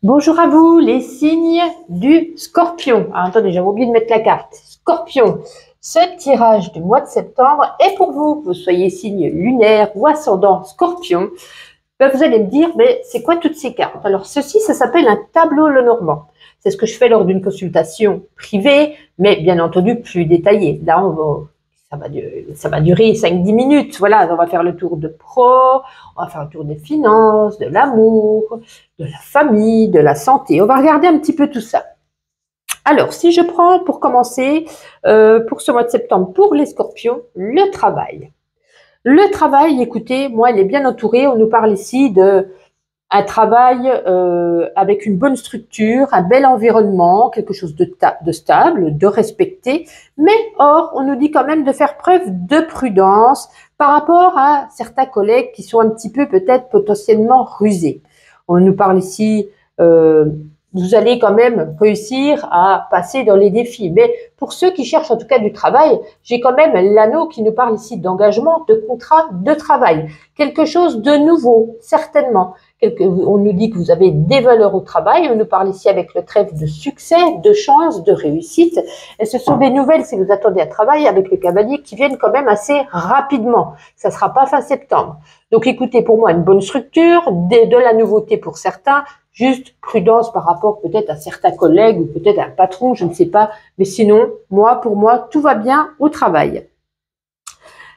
Bonjour à vous, les signes du Scorpion. Ah, attendez, j'avais oublié de mettre la carte. Scorpion, ce tirage du mois de septembre est pour vous. Que vous soyez signe lunaire ou ascendant Scorpion. Ben, vous allez me dire, mais c'est quoi toutes ces cartes? Alors, ceci, ça s'appelle un tableau Lenormand. C'est ce que je fais lors d'une consultation privée, mais bien entendu plus détaillée. Là, ça va durer 5-10 minutes. Voilà, on va faire le tour de pro, on va faire le tour des finances, de l'amour, de la famille, de la santé. On va regarder un petit peu tout ça. Alors, si je prends pour commencer, pour ce mois de septembre, pour les scorpions, le travail. Le travail, écoutez, moi, il est bien entouré. On nous parle ici de un travail avec une bonne structure, un bel environnement, quelque chose de stable, de respecté. Mais or, on nous dit quand même de faire preuve de prudence par rapport à certains collègues qui sont un petit peu peut-être potentiellement rusés. On nous parle ici, vous allez quand même réussir à passer dans les défis. Mais pour ceux qui cherchent en tout cas du travail, j'ai quand même l'anneau qui nous parle ici d'engagement, de contrat de travail. Quelque chose de nouveau, certainement. On nous dit que vous avez des valeurs au travail, on nous parle ici avec le trèfle de succès, de chance, de réussite. Et ce sont des nouvelles, si vous attendez un travail avec le cavalier, qui viennent quand même assez rapidement. Ça ne sera pas fin septembre. Donc écoutez, pour moi, une bonne structure, de la nouveauté pour certains, juste prudence par rapport peut-être à certains collègues ou peut-être à un patron, je ne sais pas. Mais sinon, pour moi, tout va bien au travail.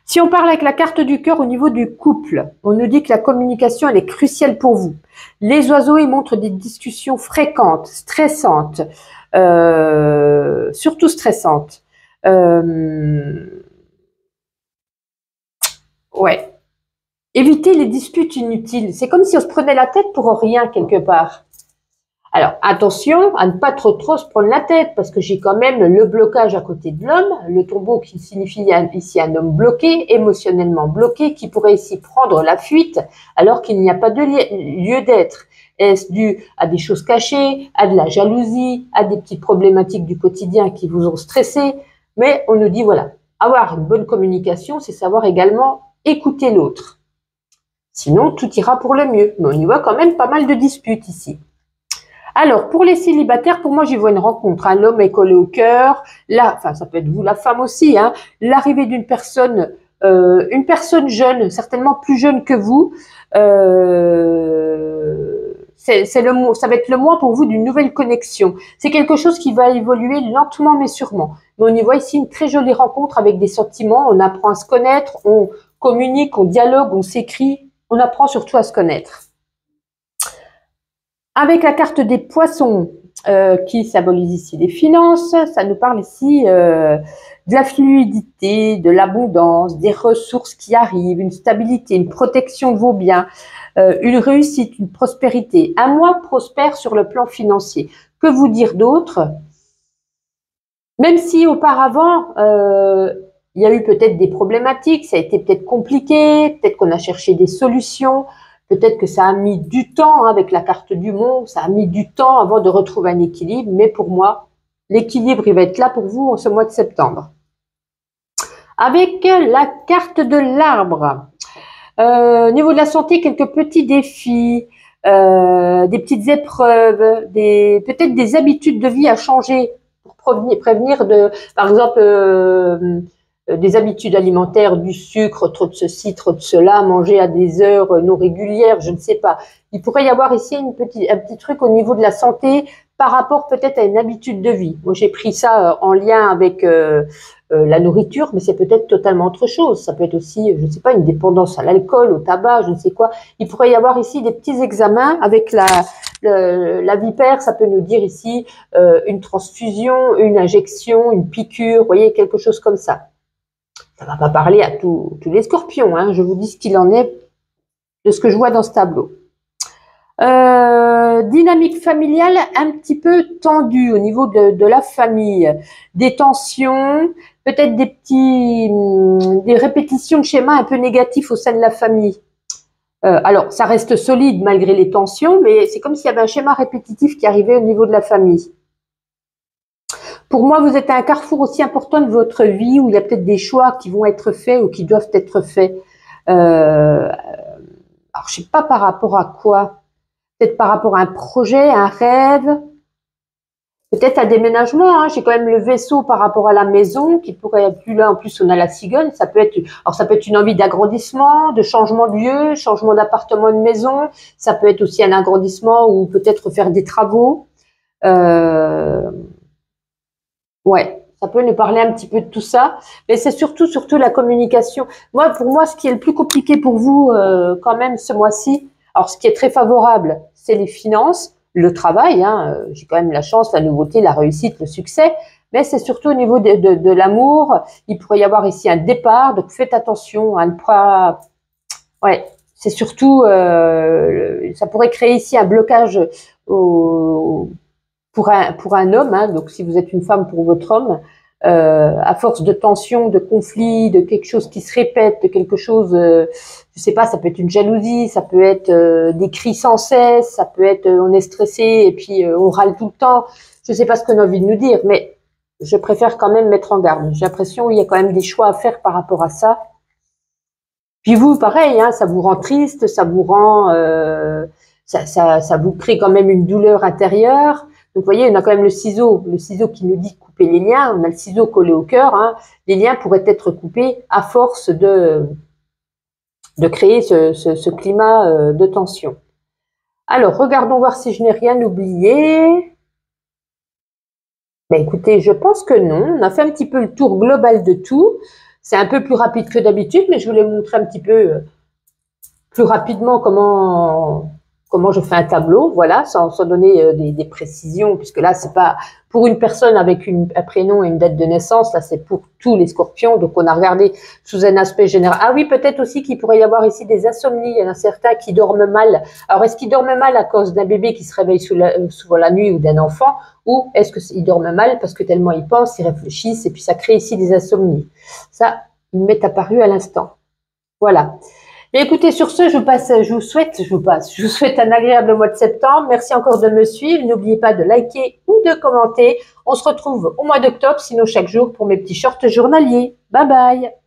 Si on parle avec la carte du cœur au niveau du couple, on nous dit que la communication, elle est cruciale pour vous. Les oiseaux, ils montrent des discussions fréquentes, stressantes, surtout stressantes. Ouais. Évitez les disputes inutiles. C'est comme si on se prenait la tête pour rien quelque part. Alors, attention à ne pas trop se prendre la tête, parce que j'ai quand même le blocage à côté de l'homme, le tombeau qui signifie ici un homme bloqué, émotionnellement bloqué, qui pourrait ici prendre la fuite, alors qu'il n'y a pas de lieu d'être. Est-ce dû à des choses cachées, à de la jalousie, à des petites problématiques du quotidien qui vous ont stressé? Mais on nous dit, voilà, avoir une bonne communication, c'est savoir également écouter l'autre. Sinon, tout ira pour le mieux. Mais on y voit quand même pas mal de disputes ici. Alors, pour les célibataires, pour moi, j'y vois une rencontre. Hein. L'homme est collé au cœur. Là, enfin, ça peut être vous, la femme aussi. Hein. L'arrivée d'une personne, une personne jeune, certainement plus jeune que vous. Ça va être le mois pour vous d'une nouvelle connexion. C'est quelque chose qui va évoluer lentement mais sûrement. Mais on y voit ici une très jolie rencontre avec des sentiments. On apprend à se connaître, on communique, on dialogue, on s'écrit. On apprend surtout à se connaître. Avec la carte des poissons, qui symbolise ici les finances, ça nous parle ici de la fluidité, de l'abondance, des ressources qui arrivent, une stabilité, une protection de vos biens, une réussite, une prospérité. Un mois prospère sur le plan financier. Que vous dire d'autre? Même si auparavant, il y a eu peut-être des problématiques, ça a été peut-être compliqué, peut-être qu'on a cherché des solutions. Peut-être que ça a mis du temps, hein, avec la carte du monde, ça a mis du temps avant de retrouver un équilibre. Mais pour moi, l'équilibre, il va être là pour vous en ce mois de septembre. Avec la carte de l'arbre, au niveau de la santé, quelques petits défis, des petites épreuves, peut-être des habitudes de vie à changer pour prévenir par exemple, des habitudes alimentaires, du sucre, trop de ceci, trop de cela, manger à des heures non régulières, je ne sais pas. Il pourrait y avoir ici un petit truc au niveau de la santé par rapport peut-être à une habitude de vie. Moi, j'ai pris ça en lien avec la nourriture, mais c'est peut-être totalement autre chose. Ça peut être aussi, je ne sais pas, une dépendance à l'alcool, au tabac, je ne sais quoi. Il pourrait y avoir ici des petits examens avec la vipère, ça peut nous dire ici une transfusion, une injection, une piqûre, vous voyez, quelque chose comme ça. Ça ne va pas parler à tous les scorpions, hein. Je vous dis ce qu'il en est de ce que je vois dans ce tableau. Dynamique familiale un petit peu tendue au niveau de la famille. Des tensions, peut-être des répétitions de schémas un peu négatifs au sein de la famille. Alors, ça reste solide malgré les tensions, mais c'est comme s'il y avait un schéma répétitif qui arrivait au niveau de la famille. Pour moi, vous êtes à un carrefour aussi important de votre vie où il y a peut-être des choix qui vont être faits ou qui doivent être faits. Alors, je sais pas par rapport à quoi. peut-être par rapport à un projet, un rêve, peut-être un déménagement. Hein. J'ai quand même le vaisseau par rapport à la maison qui pourrait être plus là. En plus, on a la cigogne. Ça peut être, alors ça peut être une envie d'agrandissement, de changement de lieu, changement d'appartement, de maison. Ça peut être aussi un agrandissement ou peut-être faire des travaux. Ouais, ça peut nous parler un petit peu de tout ça, mais c'est surtout la communication. Moi, pour moi, ce qui est le plus compliqué pour vous, quand même, ce mois-ci, alors ce qui est très favorable, c'est les finances, le travail. Hein, j'ai quand même la chance, la nouveauté, la réussite, le succès, mais c'est surtout au niveau de l'amour. Il pourrait y avoir ici un départ, donc faites attention à ne pas. Ouais, c'est surtout, ça pourrait créer ici un blocage au pour un homme, hein, donc si vous êtes une femme pour votre homme, à force de tension, de conflit, de quelque chose qui se répète, de quelque chose, je sais pas, ça peut être une jalousie, ça peut être des cris sans cesse, ça peut être on est stressé et puis on râle tout le temps. Je sais pas ce qu'on a envie de nous dire, mais je préfère quand même mettre en garde. J'ai l'impression qu'il y a quand même des choix à faire par rapport à ça. Puis vous, pareil, hein, ça vous rend triste, ça vous rend, ça vous crée quand même une douleur intérieure. Donc, vous voyez, on a quand même le ciseau qui nous dit couper les liens. On a le ciseau collé au cœur. Hein. Les liens pourraient être coupés à force de créer ce climat de tension. Alors, regardons voir si je n'ai rien oublié. Ben, écoutez, je pense que non. On a fait un petit peu le tour global de tout. C'est un peu plus rapide que d'habitude, mais je voulais vous montrer un petit peu plus rapidement comment je fais un tableau, voilà, sans donner des précisions, puisque là, c'est pas pour une personne avec un prénom et une date de naissance, là, c'est pour tous les scorpions, donc on a regardé sous un aspect général. Ah oui, peut-être aussi qu'il pourrait y avoir ici des insomnies, il y en a certains qui dorment mal. Alors, est-ce qu'ils dorment mal à cause d'un bébé qui se réveille souvent la nuit ou d'un enfant, ou est-ce qu'ils dorment mal parce que tellement ils pensent, ils réfléchissent, et puis ça crée ici des insomnies. Ça, il m'est apparu à l'instant. Voilà. Mais écoutez, sur ce, je vous souhaite un agréable mois de septembre. Merci encore de me suivre. N'oubliez pas de liker ou de commenter. On se retrouve au mois d'octobre, sinon chaque jour pour mes petits shorts journaliers. Bye bye!